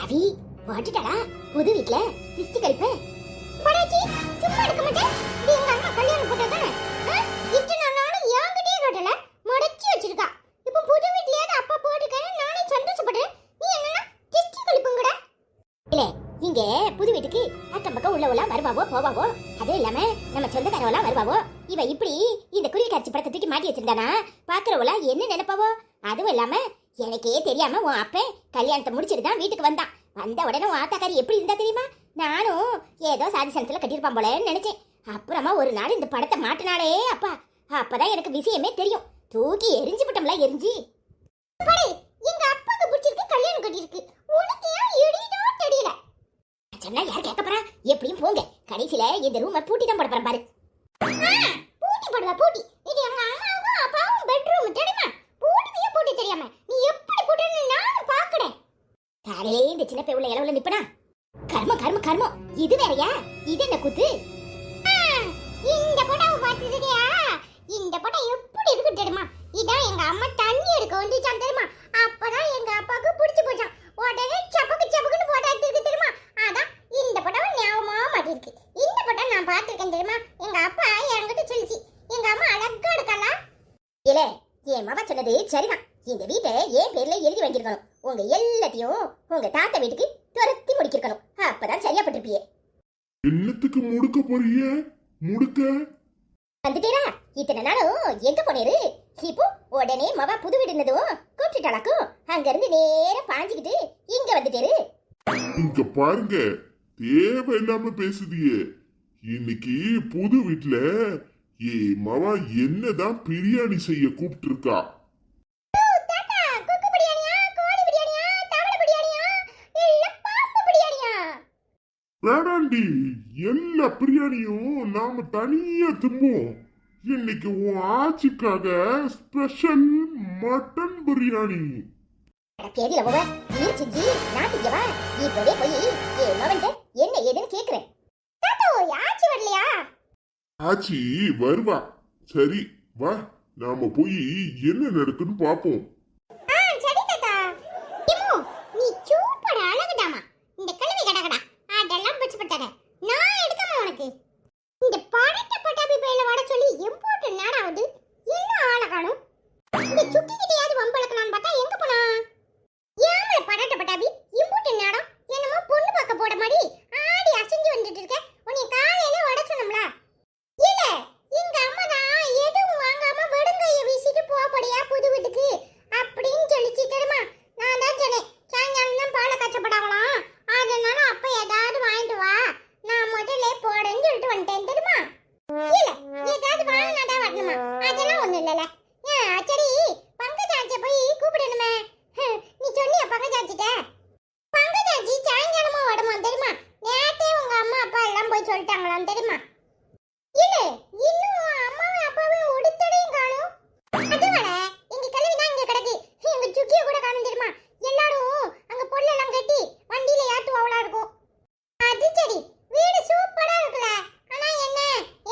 அவி வாட்டுடா புது வீட்ல திஷ்டி கழிப்பு படாச்சி சும்மா இருக்க மாட்டேன். இது எங்க அம்மா கல்யாணம் போட்டதானே இத்தனை நாளும் என்கிட்டயே கட்டல மடச்சி வச்சிருக்கா. இப்போ புது வீட்லயாவது அப்பா போட்டுக்கன்னு நானே சந்தோஷப்படுறேன். நீ என்னன்னா திஷ்டி கழிப்புங்கடா. இல்ல இங்க புது வீட்டுக்கு அக்கம் பக்கம் உள்ளவெல்லாம் வருவாவோ போவாவோ, அதுவும் இல்லாம நம்ம சொந்தக்காரவெல்லாம் வருவாவோ. இவ இப்படி இந்த குருவி காட்சி படத்தை தூக்கி மாட்டி வச்சிருந்தானா பாக்குறவெல்லாம் என்ன நினைப்பாவோ. அதுவும் இல்லாம எனக்கே தெரியாம உன் அப்பன் கல்யாணத்தை முடிச்சிட்டு தான் வீட்டுக்கு வந்தான். வந்த உடனே உன் ஆத்தாக்காரி எப்படி இருந்தா தெரியுமா? நானும் ஏதோ சாதி சனத்துல கட்டியிருப்பான் போலன்னு நினைச்சேன். அப்புறமா ஒரு நாள் இந்த படத்தை மாட்டினாலே அப்பா, அப்பதான் எனக்கு விஷயமே தெரியும். தூக்கி எரிஞ்சு விட்டோம்ல எரிஞ்சு. எங்க அப்பாக்கு பிடிச்சிருக்கு கல்யாணம் கட்டியிருக்கு, உனக்கு ஏன் எடியோ தெரியல சொன்னா யார் கேட்க போறா? எப்படியும் போங்க, கடைசியில இந்த ரூமை பூட்டி தான் போட போறேன் பாரு. பூட்டி போடுவா பூட்டி. இது எங்க அம்மாவும் அப்பாவும் பெட்ரூம் தெரியுமா? பூட்டியே பூட்டி தெரியாம நீ எப்படி பூட்டன்னு நானும் பாக்குறேன். காலையிலே இந்த சின்ன பேவுல இளவுல நிப்பனா கர்மம் கர்மம் கர்மம். இது வேறயா? இது என்ன கூத்து? இந்த படம் பாத்துட்டியா? இந்த படம் எப்படி இருக்கு தெரியுமா? இதான் எங்க அம்மா தண்ணி எடுக்க வந்துச்சான் தெரியுமா? அப்பதான் எங்க அப்பாவுக்கு பிடிச்சு போச்சான். உடனே சபக்கு சபக்குன்னு போட்டா இருக்கு தெரியுமா? அதான் இந்த படம் ஞாபகமா மாட்டிருக்கு. இந்த படம் நான் பாத்திருக்கேன் தெரியுமா? எங்க அப்பா என்கிட்ட சொல்லிச்சு. எங்க அம்மா அழகா எடுக்கல. இல்ல என் மவ சொன்னது சரிதான். இந்த வீட்டை என் பேர்ல எழுதி வாங்கிருக்கணும். உங்க எல்லாத்தையும் உங்க தாத்தா வீட்டுக்கு துரத்தி முடிக்கணும். அப்பதான் சரியா பட்டிருப்பியே. என்னத்துக்கு முடுக்க போறிய? முடுக்க வந்துட்டீரா? இத்தனை நாளும் எங்க போனேரு? இப்போ உடனே மவ புது வீடு இருந்ததும் கூப்பிட்டுட்டாளாக்கும். அங்க இருந்து நேரம் பாஞ்சுக்கிட்டு இங்க வந்துட்டேரு. இங்க பாருங்க, தேவையில்லாம பேசுதியே. இன்னைக்கு புது வீட்டுல ஏ மவா என்னதான் பிரியாணி செய்ய கூப்பிட்டு இருக்கா. வேடாண்டி, எல்லா பிரியாணியும் நாம தனியா திம்போம். இன்னைக்கு உன் ஆட்சிக்காக ஸ்பெஷல் மட்டன் பிரியாணி. பேதில போவ நீ செஞ்சு நாட்டுக்கு வா. இப்பவே போய் என் மவன்ட்ட என்ன ஏதுன்னு கேக்குறேன். தாத்தோ ஆச்சி வரலையா? ஆச்சி வருவா. சரி வா, நாம போய் என்ன நடக்குன்னு பாப்போம். சரி தாத்தா. நீ சூப்பர் அழகுதாமா. இந்த கிழவி கடகடா அதெல்லாம் பிடிச்சு பட்டாங்க. நான் எடுக்காம உனக்கு இந்த படத்தை பட்டாபி பேல வட சொல்லி எம்போட்டு நேராவது என்ன ஆள காணும். இந்த சுக்கி கிட்டயாவது வம்பளக்கலான்னு பார்த்தா எங்க போனா? ஏமல படத்தை பட்டாபி எம்போட்டு நேரம் என்னமோ பொண்ணு பார்க்க போட மாதிரி ஆடி அசைஞ்சு வந்துட்டு இருக்க. உன்னை காலையில வட சொன்னோம்ல. இல்ல எங்க அம்மா தான் எதுவும் வாங்காம வெறுங்கைய வீசிட்டு போப்படியா புது வீட்டுக்கு அப்படின்னு சொல்லிச்சு தெரியுமா? நான் தான் சொன்னேன் சாயங்காலம் தான் பாலை கச்சப்படாங்களாம், அதனால அப்ப ஏதாவது வாங்கிட்டு வா, நான் முதல்ல போடன்னு சொல்லிட்டு வந்துட்டேன் தெரியுமா? இல்ல ஏதாவது வாங்கினாதான் வரணுமா? அதெல்லாம் ஒண்ணு இல்லல. சரி பங்கஜாச்சிய போய் கூப்பிடணுமே. நீ சொன்னியா பங்கஜாச்சிட்ட? பங்கஜாச்சி சாயங்காலமா வரமா தெரியுமா? நேத்தே உங்க அம்மா அப்பா எல்லாம் போய் சொல்லிட்டாங்களாம் தெரியுமா? இல்ல இன்னும் அம்மாவும் அப்பாவையும் உடுத்தடையும் காணும். அதுவல எங்க கிழவி தான் இங்க கிடக்கு. எங்க சுக்கிய கூட காணும் தெரியுமா? எல்லாரும் அங்க பொருளெல்லாம் கட்டி வண்டியில ஏத்துவாவளா இருக்கும். அது சரி, வீடு சூப்பரா இருக்குல. ஆனா என்ன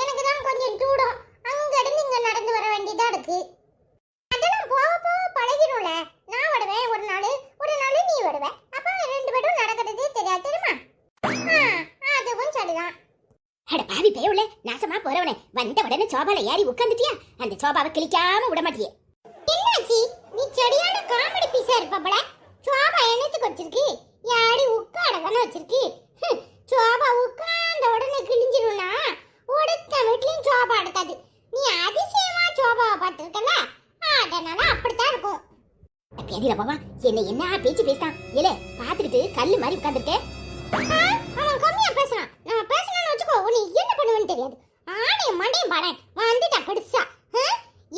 எனக்கு தான் கொஞ்சம் தூரம். அங்க இருந்து இங்க நடந்து வர வேண்டியதா இருக்கு. அதெல்லாம் போக போக பழகிடும்ல. நான் வருவேன் ஒரு நாள் நீ வருவ. அப்ப ரெண்டு பேரும் நடக்கிறதே தெரியாது தெரியுமா? அதுவும் சரிதான். அட பாவி பேவுல நாசமா போறவனே, வந்த உடனே சோபால ஏறி உட்கார்ந்துட்டியா? அந்த சோபாவை கிளிக்காம விட மாட்டியே. என்னாச்சி நீ சரியான காமெடி பீஸா இருப்பபல. சோபா என்னத்துக்கு வச்சிருக்கு? யாடி உட்கார தானே வச்சிருக்கு. சோபா உட்கார்ந்த உடனே கிழிஞ்சிரும்னா ஒடுத்த வீட்லயும் சோபா எடுக்காது. நீ அதிசயமா சோபாவை பார்த்திருக்கல, அதனால அப்படித்தான் இருக்கும். பேதில போவா என்ன பேச்சு பேசான். இல்ல பாத்துக்கிட்டு கல்லு மாதிரி உட்கார்ந்துருக்க. அவன் கம்மியா பேசுறான். நான் பேசணும்னு வச்சுக்கோ, நீ என்ன பண்ணுவேன்னு தெரியாது. ஆணைய மண்டையும் பாரு வந்துட்டா பெருசா.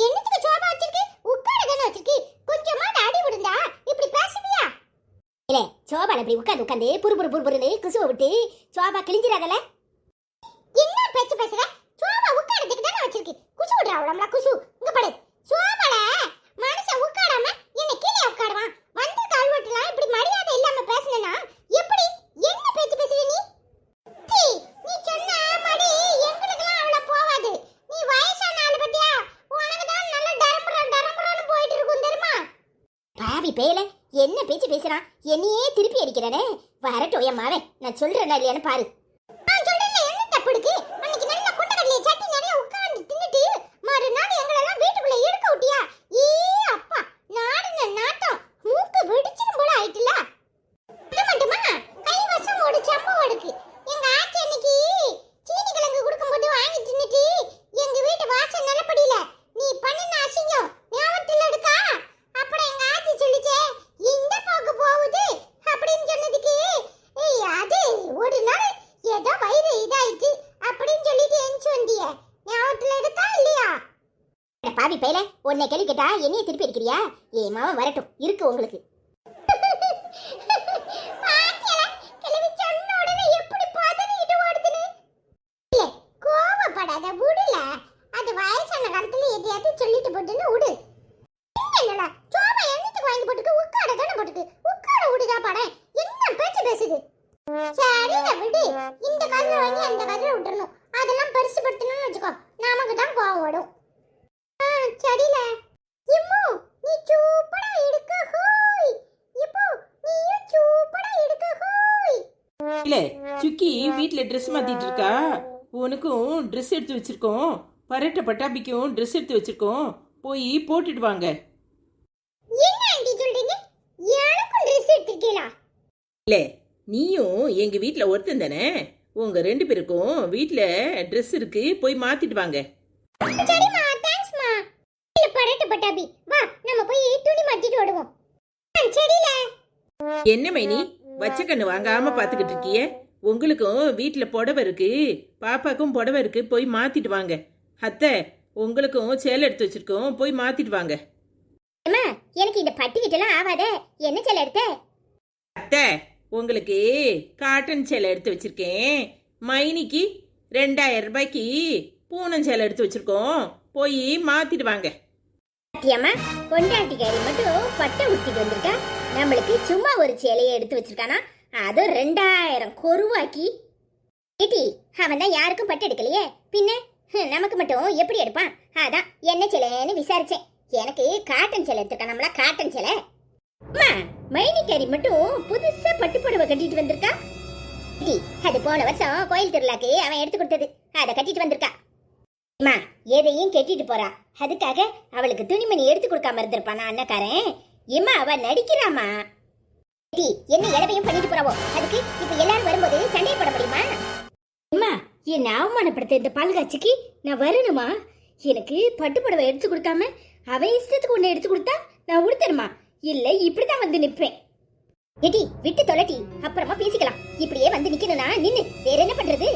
என்னத்துக்கு சோபா வச்சிருக்கு? உட்கார தானே வச்சிருக்கு. கொஞ்சமா அடி விடுந்தா இப்படி பேசுவியா? இல்ல சோபால இப்படி உட்கார்ந்து புறுபுறுன்னு குசுவை விட்டு சோபா கிழிஞ்சிராதல. என்ன பேச்சு பேசுற? சோபா உட்காரதுக்கு தானே வச்சிருக்கு. குசு விடுறா அவளம்ல குசு. இங்க பாரு, சோபால மனுஷன் உட்காராம என்ன கீழே உட்காருவான். வந்து கால்வட்டலாம் இப்படி மரியாதை இல்லாம பேசுனா எப்படி? என்ன பேச்சு பேசுற நீ? நீ சொன்ன மாதிரி எங்களுக்கெல்லாம் அவ்வளவு போவாது. நீ வயசான ஆளு பத்தியா? உனக்கு தான் நல்ல டரம்பரான்னு போயிட்டு இருக்கும் தெரியுமா? பாவி பேல என்ன பேச்சு பேசுறான், என்னையே திருப்பி அடிக்கிறானே. வரட்டும் என் மாவன், நான் சொல்றேன்னா இல்லையான்னு பாரு. நான் சொல்றேன்ல, என்ன தப்பு இருக்கு? அன்னைக்கு நல்ல கொண்டக்கடலையை சட்டி நிறைய உட்கார்ந்து தின்னுட்டு மறுநாள் எங்களெல்லாம் வீட்டுக்குள்ள எடுக்க விட்டியா? ஏ அப்பா, நாடுன நாட்டம் மூக்கு வெடிச்சிடும் போல ஆயிட்டுல. அது மட்டுமா, கைவசம் ஒரு சம்பவம் இருக்கு. எங்க ஆச்சி அன்னைக்கு சீனி கிழங்கு கொடுக்கும்போது வாங்கி தின்னுட்டு எங்க வீட்டு வாசல் நிலப்படியில நீ பண்ணின அசிங்கம் ஞாபகத்துல இருக்கா? அப்புறம் எங்க ஆச்சி சொல்லிச்சே, இந்த போக்கு போகுது அப்படின்னு சொன்னதுக்கு, ஏய் அது ஒரு நாள் ஏதோ வயிறு இதாயிடுச்சு அப்படின்னு சொல்லிட்டு எஞ்சி வந்திய ஞாபகத்துல இருக்கா இல்லையா? பாவி பையல, உன்னை கேள்வி கேட்டா என்னைய திருப்பி அடிக்கிறியா? ஏ மாவன் வரட்டும் இருக்கு உங்களுக்கு. கோவப்படாத விடுல, அது வயசான காலத்துல எதையாவது சொல்லிட்டு போட்டுன்னு விடு. என்னடா சோபா எண்ணத்துக்கு வாங்கி போட்டுக்கு உட்காட தானே போட்டுக்கு உட்காட விடுதா பாட, என்ன பேச்சு பேசுது? சரிடா விடு, இந்த காதுல வாங்கி அந்த காதுல விட்டுறணும். அதெல்லாம் பெருசு படுத்தணும்னு வச்சுக்கோ, நமக்கு தான் கோவம் வரும். சரில இம்மு, நீ சூப்பரா எடுக்க ஹோய். இப்போ நீயும் சூப்பரா எடுக்க ஹோய். இல்ல சுக்கி வீட்ல ட்ரெஸ் மாத்திட்டு இருக்கா. உனக்கும் ட்ரெஸ் எடுத்து வச்சிருக்கோம், பரட்ட பட்டாபிக்கும் ட்ரெஸ் எடுத்து வச்சிருக்கோம், போய் போட்டுட்டு வாங்க. என்ன ஆண்டி சொல்றீங்க? எனக்கும் ட்ரெஸ் எடுத்துக்கீங்களா? இல்ல நீயும் எங்க வீட்ல ஒருத்தன் தானே, உங்க 2 பேருக்கும் வீட்ல ட்ரெஸ் இருக்கு, போய் மாத்திட்டு வாங்க. சரிமா, தேங்க்ஸ்மா. இல்ல பரட்ட பட்டாபி, வா நம்ம போய் துணி மாத்திட்டு வருவோம். சரில. என்ன மைனி வச்ச கண்ணு வாங்காம பாத்துக்கிட்டு இருக்கிய? உங்களுக்கும் வீட்ல புடவை இருக்கு, பாப்பாக்கும் புடவை இருக்கு, போய் மாத்திட்டு வாங்க. அத்தை உங்களுக்கும் சேலை எடுத்து வச்சிருக்கோம், போய் மாத்திட்டு வாங்க. அம்மா, எனக்கு இந்த பட்டிக்கிட்டலாம் ஆவாதே. என்ன சேலை எடுத்த? அத்தை உங்களுக்கு காட்டன் சேலை எடுத்து வச்சிருக்கேன். மைனிக்கு 2000 ரூபாய்க்கு பூனம் சேலை எடுத்து வச்சிருக்கோம், போய் மாத்திட்டு வாங்க. அத்தியம்மா, பொண்டாட்டிக்காரி மட்டும் பட்டை உடுத்திட்டு வந்திருக்கா, நம்மளுக்கு சும்மா ஒரு சேலையை எடுத்து வச்சிருக்கானா, அதுவும் 2000 கொருவாக்கி. ஏட்டி, அவன் தான் யாருக்கும் பட்டு எடுக்கலையே, பின்ன நமக்கு மட்டும் எப்படி எடுப்பான்? அதான் என்ன சேலைன்னு விசாரிச்சேன். எனக்கு காட்டன் சேலை எடுத்துருக்கா, நம்மளா காட்டன் சேலை. அம்மா, மைனிக்காரி மட்டும் புதுசா பட்டு புடவை கட்டிட்டு வந்திருக்கா. அது போன வருஷம் கோயில் திருவிழாக்கு அவன் எடுத்து கொடுத்தது, அதை கட்டிட்டு வந்திருக்கா. அம்மா, எதையும் கெட்டிட்டு போறா, அதுக்காக அவளுக்கு துணிமணி எடுத்து கொடுக்காம இருந்திருப்பானா அண்ணக்காரன்? ஏமா அவ நடிக்கிறாமா? என்ன இளவையும் பண்ணிட்டு போறாவோ, அதுக்கு இப்ப எல்லாரும் வரும்போது சண்டையை போட முடியுமா? அம்மா, என்ன அவமானப்படுத்த இந்த பால்காட்சிக்கு நான் வரணுமா? எனக்கு பட்டு புடவை எடுத்து கொடுக்காம அவன் இஷ்டத்துக்கு ஒண்ணு எடுத்து கொடுத்தா நான் உடுத்தணுமா? இல்ல இப்படிதான் வந்து நிப்பேன். ஏடி விட்டு தொலைட்டி, அப்புறமா பேசிக்கலாம். இப்படியே வந்து நிக்கணும்னா நின்னு, வேற என்ன பண்றது?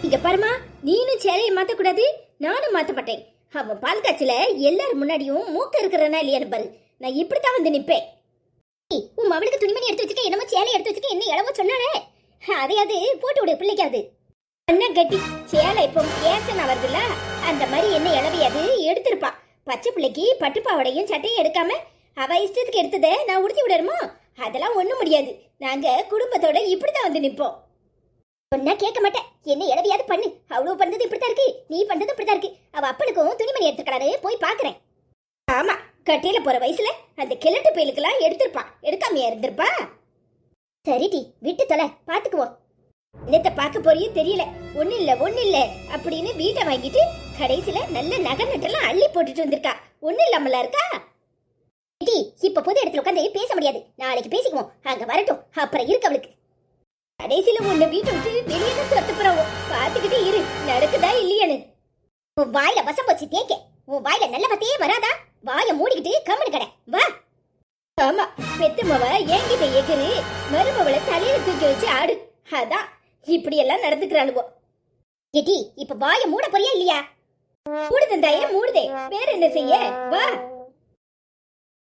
இங்க பாருமா, நீனும் சேலையை மாத்த கூடாது, நானும் மாத்தப்பட்டேன். அவன் பால்காட்சியில எல்லாரும் முன்னாடியும் மூக்க இருக்கிறனா இல்லையான்னு பாரு, நான் இப்படித்தான் வந்து நிப்பேன். உன் அவளுக்கு துணிமணி எடுத்து வச்சுக்க, என்னமோ சேலை எடுத்து வச்சுக்க, என்ன இளவோ சொன்னானே, அதையாவது போட்டு விடு பிள்ளைக்காது. அண்ணா கட்டி சேலை இப்போ ஏசனா வருதுல்ல, அந்த மாதிரி என்ன இளவையாது எடுத்திருப்பா. பச்சை பிள்ளைக்கு பட்டுப்பாவடையும் சட்டையும் எடுக்காம அவ இஷ்டத்துக்கு எடுத்ததை நான் உடுத்தி விடணுமோ? அதெல்லாம் ஒண்ணும் முடியாது. நாங்க குடும்பத்தோட இப்படித்தான் வந்து நிப்போம். சொன்னா கேட்க மாட்டேன். என்ன இளவையாவது பண்ணு, அவ்வளவு பண்றது இப்படித்தான் இருக்கு, நீ பண்றது இப்படித்தான் இருக்கு. அவ அப்பனுக்கும் துணிமணி எடுத்துக்கலான்னு போய் பாக்குறேன். ஆமா, கட்டியில போற வயசுல அந்த கிழட்டு பயிலுக்கெல்லாம் எடுத்திருப்பா, எடுக்காமையா இருந்திருப்பா. சரிடி விட்டு தொலை, பாத்துக்குவோம். என்னத்த பார்க்க போறியும் தெரியல. ஒண்ணு இல்ல அப்படின்னு வீட்டை வாங்கிட்டு கடைசியில நல்ல நகை நட்டெல்லாம் அள்ளி போட்டுட்டு வந்திருக்கா. ஒண்ணு இல்லாமல இருக்கா? இப்ப பொது இடத்துல உட்காந்து பேச முடியாது, நாளைக்கு பேசிக்குவோம். அங்க வரட்டும், அப்புறம் இருக்கு அவளுக்கு. கடைசியில உன்னை வீட்டை விட்டு வெளியே தான் துரத்து போறாவோ, பாத்துக்கிட்டே இரு நடக்குதா இல்லையான்னு. உன் வாயில வசம் போச்சு தேக்க, உன் வாயில நல்ல பத்தையே வராதா? வாய மூடிக்கிட்டு கம்மனு கடை வா. ஆமா, பெத்தமவ என்கிட்ட எகிரு, மருமவளை தலையில தூக்கி வச்சு ஆடு. அதான் இப்படி எல்லாம் நடந்துக்கிறாளுவோ. ஏடி இப்ப வாய மூட போறியா இல்லையா? மூடுதந்தாயே மூடுதே, வேற என்ன செய்ய? வா.